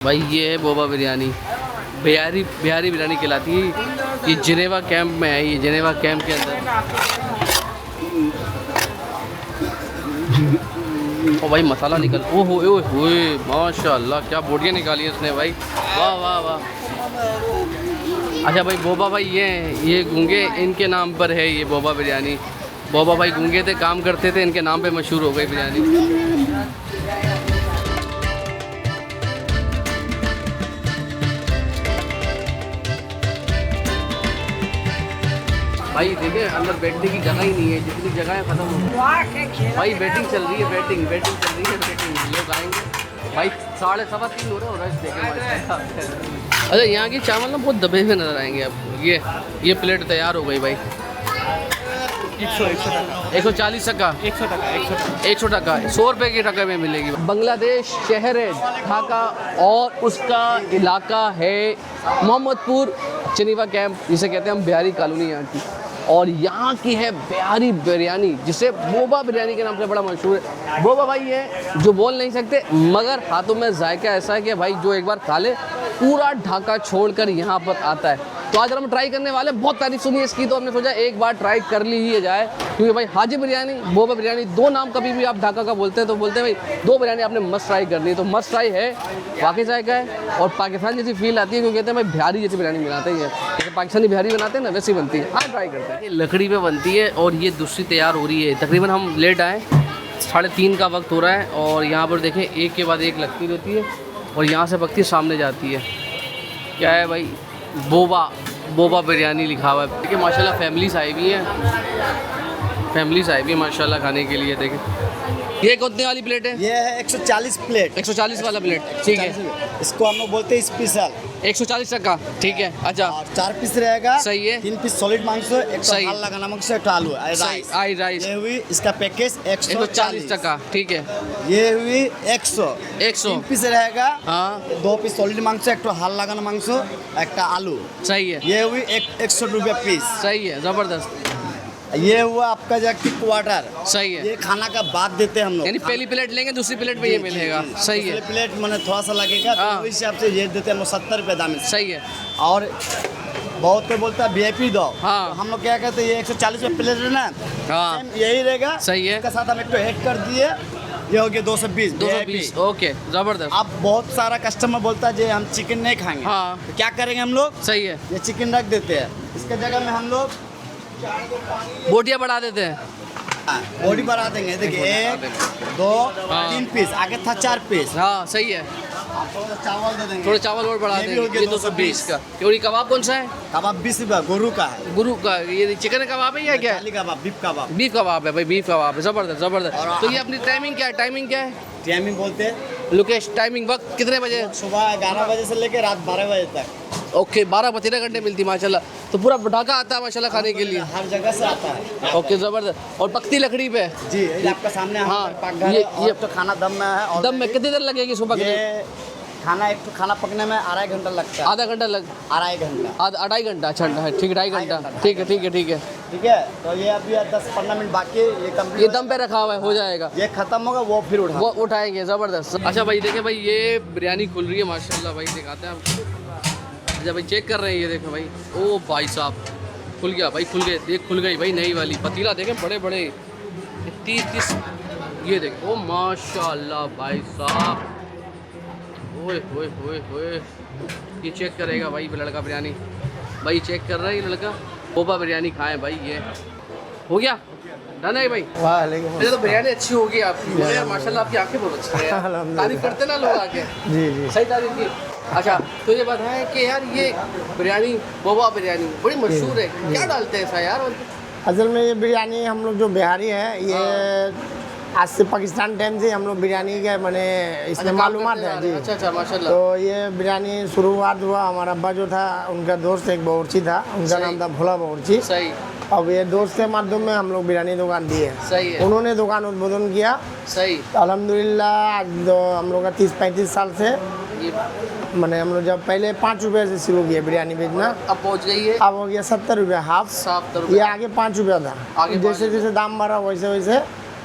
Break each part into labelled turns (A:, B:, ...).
A: भाई ये है बोबा बिरयानी, बिहारी बिरयानी कहलाती है। ये जिनेवा कैंप में है, ये जिनेवा कैंप के अंदर। ओ भाई मसाला निकल, ओहो ओए माशाल्लाह क्या बोटियाँ निकाली है उसने भाई, वाह वाह वाह। अच्छा भाई बोबा भाई ये गूंगे इनके नाम पर है ये बोबा बिरयानी। बोबा भाई गूंगे थे, काम करते थे, इनके नाम पे मशहूर हो गई बिरयानी। भाई देखिए अंदर बैठने की जगह ही नहीं है, जितनी जगह है खत्म हो गई भाई। बैटिंग चल रही है, बैटिंग चल रही है, लोग आएंगे भाई। 3:15 हो रहे हो रश देखें। अच्छा यहाँ के चावल ना बहुत दबे हुए नज़र आएंगे आपको। ये प्लेट तैयार हो गई भाई। 140 टका, 100 टका, 100 रुपये के टका में मिलेगी। बांग्लादेश शहर है ढाका और उसका इलाका है मोहम्मदपुर जिनेवा कैंप, जिसे कहते हैं हम बिहारी कॉलोनी यहाँ की। और यहाँ की है बिहारी बिरयानी, जिसे बोबा बिरयानी के नाम से बड़ा मशहूर है। बोबा भाई है जो बोल नहीं सकते, मगर हाथों में जायका ऐसा है कि भाई जो एक बार खा ले पूरा ढाका छोड़कर यहाँ पर आता है। तो आज हम ट्राई करने वाले, बहुत तारीफ सुनी है इसकी, तो हमने सोचा एक बार ट्राई कर ली ही जाए। क्योंकि भाई हाजी बिरयानी, बोबा बिरयानी, दो नाम कभी भी आप ढाका का बोलते हैं तो बोलते हैं भाई दो बिरयानी आपने मस्ट ट्राई करनी है। तो मस्ट ट्राई है, वाकई जायका है और पाकिस्तान जैसी फील आती है, क्योंकि कहते हैं भाई बिहारी जैसी बिरयानी बनाते हैं, जैसे पाकिस्तानी बिहारी बनाते हैं ना वैसी बनती है। हाँ ट्राई करते हैं। ये लकड़ी पे बनती है और ये दूसरी तैयार हो रही है। तकरीबन हम लेट आए, 3:30 का वक्त हो रहा है और यहाँ पर देखें एक के बाद एक लगती रहती है और यहाँ से पकती सामने जाती है। क्या है भाई, बोबा बिरयानी लिखा हुआ है। देखिए माशाल्लाह फैमिलीज आई हुई हैं, माशाल्लाह खाने के लिए। देखें ये कितने वाली प्लेट है? ये है 140 प्लेट, 140 वाला प्लेट, ठीक है।
B: इसको हम लोग बोलते हैं स्पेशल,
A: 140 टका, ठीक है। अच्छा
B: 4 पीस रहेगा,
A: सही है।
B: 3 पीस सॉलिड मांस, एक हल लगा नमक से, एक आलू
A: राइस।
B: ये हुई इसका पैकेज
A: 140 टका, ठीक है।
B: ये हुई 100 3 पीस रहेगा,
A: हाँ
B: 2 पीस सॉलिड मांस, एक हल लगा मांस, एक आलू,
A: सही है।
B: ये हुई 100 रुपये पीस,
A: सही है, ज़बरदस्त।
B: ये हुआ आपका जाके क्वार्टर,
A: सही है।
B: ये खाना का बाद देते हैं हम लोग,
A: यानी पहली प्लेट लेंगे दूसरी प्लेट में ये मिलेगा, सही है।
B: प्लेट मैंने थोड़ा सा लगेगा तो उस हिसाब से ये देते हैं 70 रुपये दाम,
A: सही है।
B: और बहुत कोई बोलता है VIP दो,
A: हाँ
B: तो हम लोग क्या कहते हैं ये 140 रुपये प्लेट है ना,
A: हाँ
B: यही रहेगा,
A: सही है।
B: इसके साथ हम एक तो हेड कर दिए, ये हो गया 220,
A: ओके ज़बरदस्त।
B: अब बहुत सारा कस्टमर बोलता है हम चिकन नहीं खाएंगे,
A: हाँ
B: तो क्या करेंगे हम लोग,
A: सही है,
B: ये चिकन रख देते हैं, इसके जगह में हम लोग
A: बोटियाँ बढ़ा देते हैं,
B: बॉडी बढ़ा देंगे। देखिए 1 2 3 पीस, आगे था 4 पीस,
A: हाँ सही है।
B: थोड़ा चावल दे देंगे,
A: थोड़े चावल और बढ़ा देंगे, ये 220 का। और ये कबाब कौन सा है?
B: कबाब 20 रुपये गुरु का है,
A: गुरु का। ये चिकन कबाब है या क्या है?
B: कबाब, बीफ कबाब,
A: बीफ कबाब है भाई, बीफ कबाब है, ज़बरदस्त ज़बरदस्त। तो ये अपनी टाइमिंग क्या है? टाइमिंग
B: बोलते हैं
A: लोकेश, टाइमिंग वक्त कितने बजे?
B: सुबह 11 बजे से लेकर रात 12 बजे तक।
A: ओके 12-13 घंटे मिलती माशाल्लाह। तो पूरा ढाका आता है माशाल्लाह खाने के लिए,
B: हर जगह से आता है।
A: ओके ज़बरदस्त। और पकती लकड़ी पे
B: जी, ये आपका सामने,
A: हाँ
B: ये तो खाना दम में है, और
A: दम में कितनी देर लगेगी सुबह के?
B: खाना एक तो खाना पकने में 2.5 घंटा लगता है,
A: आधा घंटा लग
B: 2.5 घंटा,
A: 2.5 घंटा, अच्छा ठीक, 2.5 घंटा, ठीक है।
B: ठीक है। तो ये अभी 10-15 मिनट बाकी, ये कंप्लीट,
A: ये दम पे रखा हुआ है, हो जाएगा,
B: ये खत्म होगा वो फिर
A: वो उठाएंगे, ज़बरदस्त। अच्छा भाई देखिए भाई ये बिरयानी खुल रही है माशाल्लाह भाई, दिखाते हैं हम। अच्छा भाई चेक कर रहे हैं, ये देखो भाई, ओ भाई साहब खुल गया भाई, खुल गई भाई नई वाली। पतीला देखें बड़े 30, ये देखो माशाल्लाह भाई साहब, ओए ये चेक करेगा भाई लड़का बिरयानी, भाई चेक कर रहा है ये लड़का। बोबा बिरयानी खाएं भाई, ये हो गया डन है भाई। तो बिरयानी अच्छी होगी आपकी यार, माशाल्लाह आपकी आंखें बहुत अच्छी हैं, तारीफ करते ना लोग आके, जी सही तारीफ की। अच्छा तो ये बात है कि यार ये बिरयानी, बोबा बिरयानी बड़ी मशहूर है, क्या डालते हैं ऐसा यार?
C: असल में ये बिरयानी हम लोग जो बिहारी है, ये आज से पाकिस्तान टाइम से हम लोग बिरयानी के मैंने इसमें मालूमात है जी।
A: अच्छा माशाल्लाह।
C: तो ये बिरयानी शुरुआत हुआ, हमारा अब्बा जो था उनका दोस्त एक बावर्ची था, उनका नाम था भोला बावर्ची,
A: सही।
C: अब ये दोस्त के माध्यम में हम लोग बिरयानी दुकान दी है,
A: सही है।
C: उन्होंने दुकान उद्बोधन किया,
A: सही।
C: अल्हम्दुलिल्लाह आज हम लोग का 30-35 साल से, मैंने हम लोग जब पहले 5 रुपये से शुरू किया बिरयानी बेचना,
A: अब पहुंच गई है,
C: अब हो गया 70 रुपये हाफ, ये आगे 5 रुपया था, जैसे जैसे दाम बढ़ा वैसे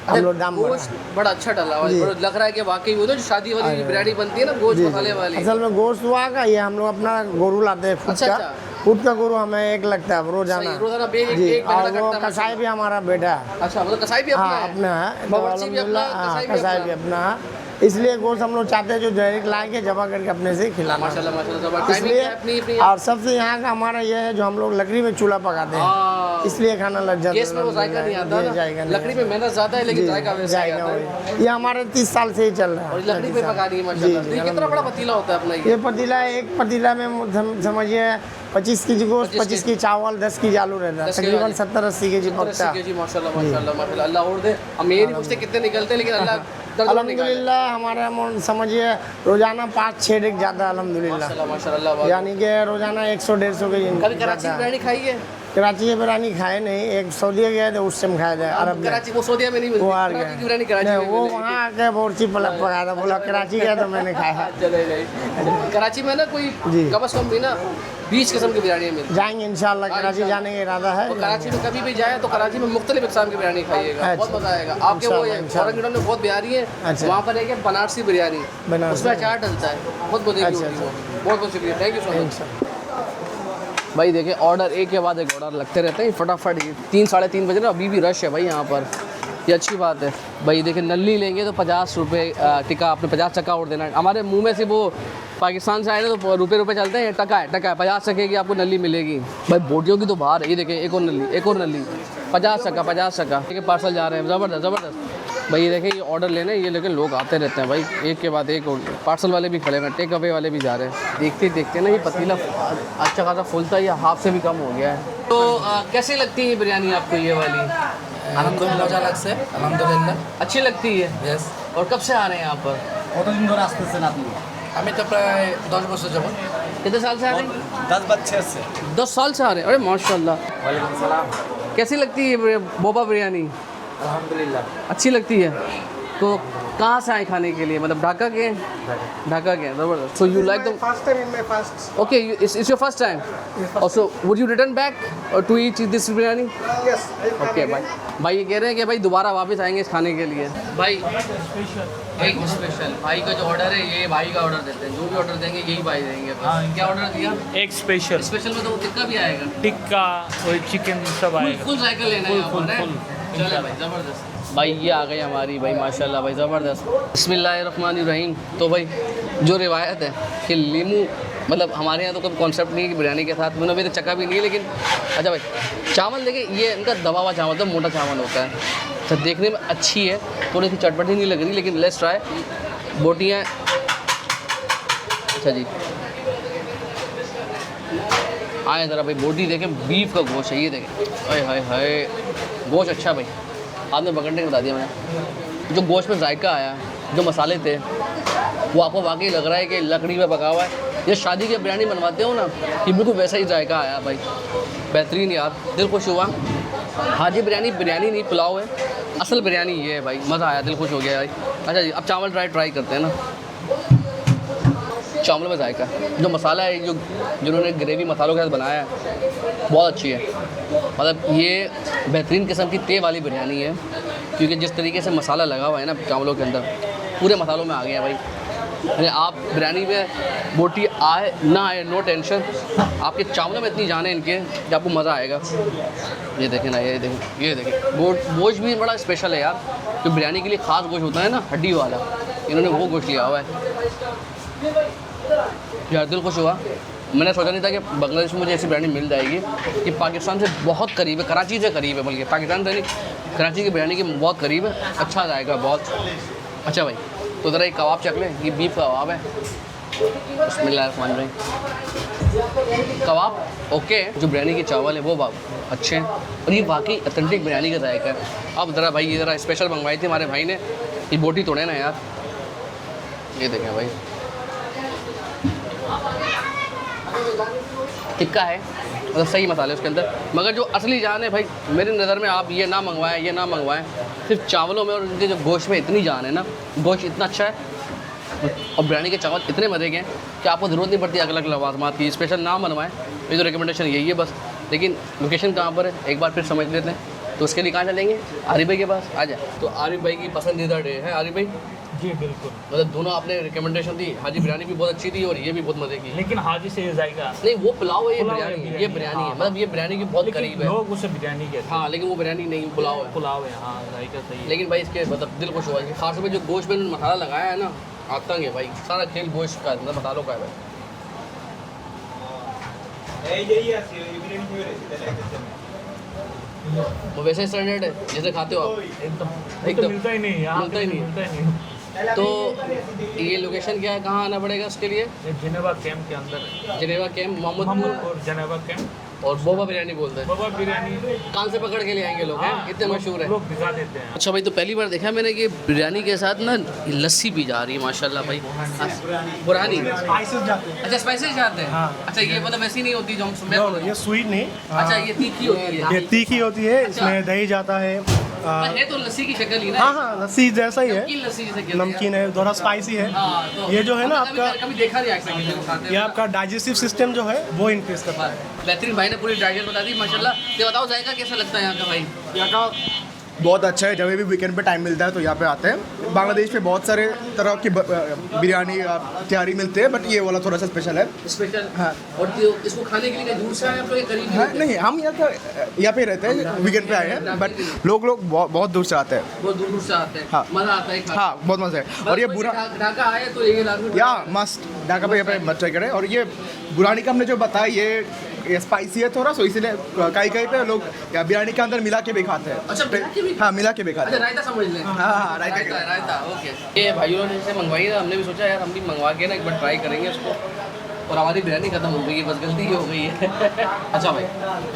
C: हम लोग दाम बढ़ा
A: गोश्त बड़ा अच्छा डला हुआ
C: जी।
A: है, लग रहा है कि वाकई वो जो शादी वाली बिरयानी बनती है ना गोश्त
C: जी,
A: मसाले वाली।
C: असल में गोश्त हुआ का ये हम लोग अपना गोरू लाते हैं खुद
A: अच्छा,
C: का।
A: अच्छा।
C: खुद का गोरू हमें एक लगता है रोजाना।
A: सही, रोजाना एक
C: जी,
A: एक
C: और
A: बकरा
C: वो
A: कटता है।
C: कसाई भी हमारा बेटा है।
A: अच्छा, मतलब कसाई भी अपना
C: हाँ
A: है?
C: अपना है, तो
A: बावर्ची भी अपना,
C: अल्हम्दुलिल्लाह, हाँ,
A: कसाई भी
C: कसाई
A: अपना।
C: भी अपना है। इसलिए गोश्त हम लोग चाहते हैं जो डायरेक्ट ला के जमा करके अपने से खिलाना।
A: माशाल्लाह माशाल्लाह, जबरदस्त। टाइमिंग
C: इसलिए
A: क्या है अपनी अपनी?
C: और सबसे यहाँ का हमारा ये है जो हम लोग लकड़ी में चूल्हा पकाते हैं,
A: हाँ,
C: इसलिए खाना लग जाता
A: गैस में वो जायका नहीं आता
C: जी,
A: ना,
C: जायका नहीं
A: लकड़ी में मेहनत ज़्यादा है लेकिन
C: जी,
A: जायका वैसा ही
C: जायका
A: आता है।
C: वही। ये हमारे 30 साल से ही चल रहा है।
A: और लकड़ी पे पका दी है माशाल्लाह।
C: जी,
A: तो ये कितना बड़ा पतीला होता है अपना ये?
C: ये पतीला एक पतीला में समझिए 25 के जी गोश्त, 25 की चावल, 10 की आलू रहता है,
A: 10 की
C: तकरीबन
A: आलू।
C: 70-80 के जी पकता है।
A: जी माशाल्लाह माशाल्लाह माशाल्लाह, अल्लाह और दे। हम ये नहीं पूछते कितने निकलते हैं, लेकिन अल्लाह दर्जनों निकाले।
C: अल्हम्दुलिल्लाह हमारे समझिए रोजाना 5-6 डिग जाता है अल्हम्दुलिल्लाह।
A: माशाल्लाह माशाल्लाह, वाह।
C: यानी कि रोजाना 100-150 के जी
A: कभी कराची
C: जाता
A: की
C: है।
A: बिरयानी खाई है?
C: कराची की बिरयानी खाए नहीं, एक सऊदी गए थे उस टाइम खाया था अरब में।
A: कराची वो सऊदीया में नहीं मिलती,
C: वो आ
A: कराची
C: गया
A: की बिरयानी कराची
C: नहीं,
A: में
C: वो
A: मिलेगी।
C: वहाँ आके बोर्ची पकाया था, बोला कराची गया तो मैंने खाया।
A: चले नहीं, कराची में ना कोई
C: जी।
A: कम से कम भी ना 20 किस्म की बिरयानी मिलती है।
C: जाएंगे इंशाल्लाह, कराची जाने का इरादा है।
A: तो कराची में कभी भी जाए तो कराची में मुख्तलिफ इकसाम की बिरयानी खाइएगा, बहुत
C: अच्छा।
A: मजा आएगा आपके। वो
C: इंशाल्लाह।
A: औरंगजेब में बहुत बिहारी है,
C: अच्छा।
A: वहाँ पर एक है बनारसी बिरयानी,
C: बनारसी।
A: उसमें अचार डलता है, बहुत मजे की
C: अच्छा,
A: होती है वो। बहुत बहुत शुक्रिया, थैंक यू सो मच।
C: इंशाल्लाह।
A: भाई देखिए ऑर्डर एक के बाद एक ऑर्डर लगते रहते हैं फटाफट। 3-3:30 बजे ना, अभी भी रश है भाई यहाँ पर, ये अच्छी बात है भाई। देखिए नल्ली लेंगे तो 50 रुपये टिक्का, आपने 50 टका और देना है। हमारे मुंह में से वो पाकिस्तान से आए ना तो रुपये चलते हैं, टका है 50 टके की आपको नल्ली मिलेगी भाई। बोटियों की तो बाहर है, ये देखिए एक और नल्ली 50 टका ठीक है। पार्सल जा रहे हैं, ज़बरदस्त ज़बरदस्त भाई। ये देखें ये ऑर्डर लेने, ये लेकिन लोग आते रहते हैं भाई, एक के बाद एक। पार्सल वाले भी खड़े हैं, टेक अवे वाले भी जा रहे हैं। देखते देखते ना ये पतीला अच्छा खासा फुल था, या हाफ से भी कम हो गया है। तो कैसी लगती है बिरयानी आपको ये वाली?
D: আলহামদুলিল্লাহ মজা লাগছে আলহামদুলিল্লাহ
A: अच्छी लगती है।
D: यस
A: और कब से आ रहे हैं यहाँ पर?
B: কতদিন ধরে আসতেছেন আপনি?
D: আমি তো প্রায় 10 বছর যাব
A: कितने साल से आ रहे हैं?
B: 10 बच्चे से।
A: 10 साल से आ रहे हैं। अरे माशाल्लाह।
B: वालेकुम सलाम।
A: कैसी लगती है बोबा बिरयानी?
B: अल्हम्दुलिल्लाह।
A: अच्छी लगती है। तो कहाँ से आए खाने के लिए, मतलब ढाका के? ढाका के, ज़बरदस्त। So you like the
C: first time in my first.
A: Okay, it's your first time. Also would you return back or to eat this biryani?
C: Yes.
A: Okay भाई ये कह रहे हैं कि भाई दोबारा वापस आएंगे इस खाने के लिए। भाई स्पेशल भाई का जो ऑर्डर है ये भाई का ऑर्डर देते हैं, जो भी ऑर्डर देंगे यही भाई देंगे बस। क्या ऑर्डर दिया?
E: एक स्पेशल
A: स्पेशल में तो वो टिक्का भी आएगा,
E: टिक्का और चिकन सब आएगा।
A: फुल जायका लेना है यहाँ पर, है? चले भाई ज़बरदस्त। भाई ये आ गई हमारी भाई माशाल्लाह भाई ज़बरदस्त। बिस्मिल्लाहिर्रहमानिर्रहीम। तो भाई जो रिवायत है कि लीमू, मतलब हमारे यहाँ तो कोई कॉन्सेप्ट नहीं है कि बिरयानी के साथ, मैंने अभी तो चखा भी नहीं है, लेकिन अच्छा भाई चावल देखिए ये इनका दबा हुआ चावल, तो मोटा चावल होता है। अच्छा देखने में अच्छी है, थोड़ी सी चटपटी नहीं लग रही, लेकिन लेट्स ट्राई। बोटियाँ अच्छा जी, आए ज़रा भाई बोटी देखें, बीफ का गोश्त है, ये देखें। हाय हाय हाय, गोश्त अच्छा भाई, आपने पकड़ने के बता दिया मैंने। जो गोश्त में जायका आया, जो मसाले थे, वो आपको वाकई लग रहा है कि लकड़ी में पका हुआ है। ये शादी की बिरयानी बनवाते हो ना, कि बिल्कुल वैसा ही जायका आया भाई, बेहतरीन यार, दिल खुश हुआ। हाजी बिरयानी नहीं, पुलाव है, असल बिरयानी ये है भाई, मज़ा आया, दिल खुश हो गया भाई। अच्छा जी, अब चावल ट्राई करते हैं ना। चावल में जायका, जो मसाला है, जो जिन्होंने ग्रेवी मसालों के साथ बनाया है, बहुत अच्छी है। मतलब ये बेहतरीन किस्म की ते वाली बिरयानी है, क्योंकि जिस तरीके से मसाला लगा हुआ है ना चावलों के अंदर, पूरे मसालों में आ गया भाई। अरे आप बिरयानी में बोटी आए ना आए, नो टेंशन, आपके चावलों में इतनी जान है इनके कि आपको मज़ा आएगा। ये देखें ना, ये देखें गोश्त भी बड़ा स्पेशल है यार, जो बिरयानी के लिए ख़ास गोश्त होता है ना, हड्डी वाला, इन्होंने वो गोश्त लिया हुआ है यार, दिल खुश हुआ। मैंने सोचा नहीं था कि बांग्लादेश में मुझे ऐसी बिरयानी मिल जाएगी, कि पाकिस्तान से बहुत करीब है, कराची से करीब है, बल्कि पाकिस्तान से नहीं, कराची की बिरयानी के बहुत करीब है, अच्छा जाएगा बहुत। अच्छा भाई, तो ज़रा एक कबाब चख लें, ये बीफ कबाब है। बिस्मिल्लाहिर्रहमानिर्रहीम। कबाब ओके, जो बिरयानी के चावल है वो अच्छे हैं, और ये वाकई ऑथेंटिक बिरयानी का जायका है। अब ज़रा भाई ये ज़रा स्पेशल मंगवाई थी हमारे भाई ने, ये बोटी तोड़े ना यार, ये देखें भाई, टिक्का है, मतलब सही मसाले उसके अंदर, मगर जो असली जान है भाई मेरी नज़र में, आप ये ना मंगवाएं, सिर्फ चावलों में और उनके जो गोश्त में इतनी जान है ना, गोश्त इतना अच्छा है, और बिरयानी के चावल इतने मज़े के हैं कि आपको ज़रूरत नहीं पड़ती अलग अलग लवाज़मात की, स्पेशल ना बनवाएं। ये तो रिकमेंडेशन यही है बस। लेकिन लोकेशन कहाँ पर है एक बार फिर समझ लेते हैं। तो उसके लिए कहाँ चलेंगे? आरिफ भाई के पास। आ जा। तो आरिफ भाई की पसंदीदा डे है आरिफ भाई।
E: जी बिल्कुल।
A: मतलब दोनों आपने रिकमेंडेशन दी, हाजी बिरयानी भी बहुत अच्छी थी और ये भी बहुत मज़े की।
E: लेकिन हाजी से ये जाएगा
A: नहीं वो पुलाव है, ये
E: पुलाव है,
A: बिरयानी है,
E: बिरयानी
A: ये बिरयानी है,
E: हाँ,
A: मतलब ये बिरयानी की बहुत
E: लेकिन
A: करीब है।
E: लोग उसे बिरयानी कहते हैं।
A: हाँ लेकिन वो बिरयानी नहीं, पुलाव है।
E: पुलाव है, हाँ जायका सही है।
A: लेकिन भाई इसके मतलब दिल खुश हुआ है, खास में जो गोश्त में मसाला लगाया है ना, आतंक है भाई, सारा खेल गोश्त का है, मतलब मसालों का है भाई। वो वैसे स्टैंडर्ड है जैसे खाते हो आप
E: एकदम
A: एकदम।
E: तो मिलता ही नहीं, यहाँ
A: मिलता ही
E: पे
A: नहीं।
E: मिलता ही नहीं।
A: तो ये लोकेशन क्या है, कहाँ आना पड़ेगा उसके लिए?
E: ये जिनेवा कैंप के अंदर है,
A: Geneva camp, Mohammadpur
E: Mohammadpur Geneva camp.
A: और बोबा बिरयानी बोलते हैं।
E: बाबा बिरयानी
A: कान से पकड़ के ले आएंगे लोग, हैं इतने मशहूर है।
E: लोग दिखा देते हैं।
A: अच्छा भाई, तो पहली बार देखा मैंने कि बिरयानी के साथ ना लस्सी पी जा रही है माशाल्लाह भाई। बुरहानी अच्छा स्पाइसेस जाते हैं।
F: हाँ।
A: अच्छा ये मतलब ऐसी नहीं होती जो हम सुबह।
F: ये स्वीट नहीं,
A: अच्छा ये तीखी होती है।
F: ये तीखी होती है,
A: अच्छा।
F: इसमें दही जाता है।
A: है तो लस्सी की शक्ल ही ना।
F: हाँ हाँ, लस्सी जैसा ही है,
A: नमकीन लस्सी जैसे कहते हैं।
F: नमकीन है, थोड़ा स्पाइसी है।
A: हाँ, तो
F: ये जो है ना
A: कभी-
F: आपका,
A: कभी देखा नहीं एक्चुअली किसी को खाते
F: ये
A: हुए।
F: आपका डाइजेस्टिव सिस्टम जो है वो इंक्रीज करता है।
A: बेहतरीन भाई ने पूरी डाइजेस्ट बता दी माशाल्लाह। ये बताओ जाएगा कैसा लगता है यहाँ का भाई?
G: यहाँ का बहुत अच्छा है, जब भी वीकेंड पे टाइम मिलता है तो यहाँ पे आते हैं। बांग्लादेश में बहुत सारे तरह की बिरयानी तैयारी मिलते हैं, बट ये वाला थोड़ा सा स्पेशल है।
A: स्पेशल।
G: हाँ।
A: और तो इसको खाने के लिए कहीं दूर से आए आप लोग या करीब ही
G: हाँ,
A: होते हैं?
G: नहीं हम यहाँ पे रहते हैं, वीकेंड पे आए हैं, बट लोग बहुत दूर से आते हैं।
A: बहुत दूर दूर से आते हैं।
G: हाँ।
A: मजा आता है खाने
G: हाँ बहुत मज़ा है। और ये बुरा
A: ढाका आए तो ये लाजमी
G: या मस्ट ढाका पे यहाँ पे मत ट्राई करें। और ये बुरानी का हमने जो बताया ये स्पाइसी है थोड़ा, सो इसीलिए कहीं कहीं पे लोग या बिरयानी के अंदर मिला के भी खाते हैं।
A: अच्छा, मिला के भी?
G: हाँ मिला के भी खाते
A: अच्छा
G: हैं।
A: रायता समझ लें।
G: हाँ, रायता
A: रायता रायता ओके। ये भाइयों ने जैसे मंगवाई ना, हमने भी सोचा यार हम भी मंगवा के ना एक बार ट्राई करेंगे उसको। और हमारी बिरयानी खत्म हो गई है, बस गलती ही हो गई है। अच्छा भाई,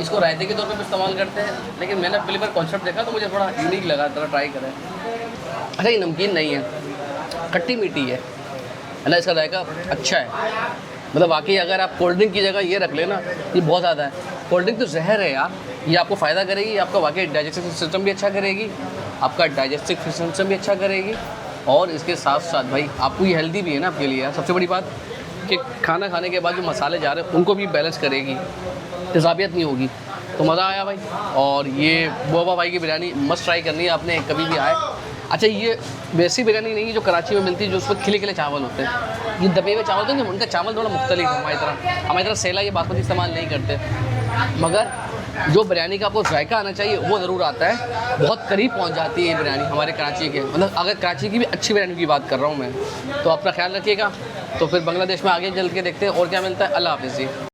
A: इसको रायते के तौर पे इस्तेमाल करते हैं, लेकिन मैंने पहली बार कॉन्सेप्ट देखा तो मुझे थोड़ा यूनिक लगा, थोड़ा ट्राई करें। अच्छा ये नमकीन नहीं है, खट्टी मीठी है ना, इसका जायका अच्छा है। मतलब वाकई अगर आप कोल्ड ड्रिंक की जगह ये रख लेना, ये बहुत ज़्यादा है। कोल्ड ड्रिंक तो जहर है यार, ये आपको फ़ायदा करेगी, आपका वाकई डाइजेस्टिव सिस्टम भी अच्छा करेगी, आपका डाइजेस्टिव सिस्टम भी अच्छा करेगी, और इसके साथ साथ भाई आपको ये हेल्दी भी है ना आपके लिए यार। सबसे बड़ी बात कि खाना खाने के बाद जो मसाले जा रहे हैं उनको भी बैलेंस करेगी, तेज़ाबियत नहीं होगी। तो मज़ा आया भाई। और ये बोबा भाई की बिरयानी मस्ट ट्राई करनी है आपने कभी भी आए। अच्छा ये वैसी बिरयानी नहीं है जो कराची में मिलती है, जो उसमें खिले खिले चावल होते हैं। ये दबे हुए चावल होते हैं, उनका चावल थोड़ा मुख्तलिफ है हमारी तरह सेला ये बासमती इस्तेमाल नहीं करते, मगर जो बिरयानी का आपको जायका आना चाहिए वो ज़रूर आता है। बहुत करीब पहुंच जाती है ये बिरयानी हमारे कराची के, मतलब अगर कराची की भी अच्छी बिरयानी की बात कर रहा हूँ मैं। तो अपना ख्याल रखिएगा। तो फिर बांग्लादेश में आगे चल के देखते हैं और क्या मिलता है। अल्लाह हाफ़िज़ जी।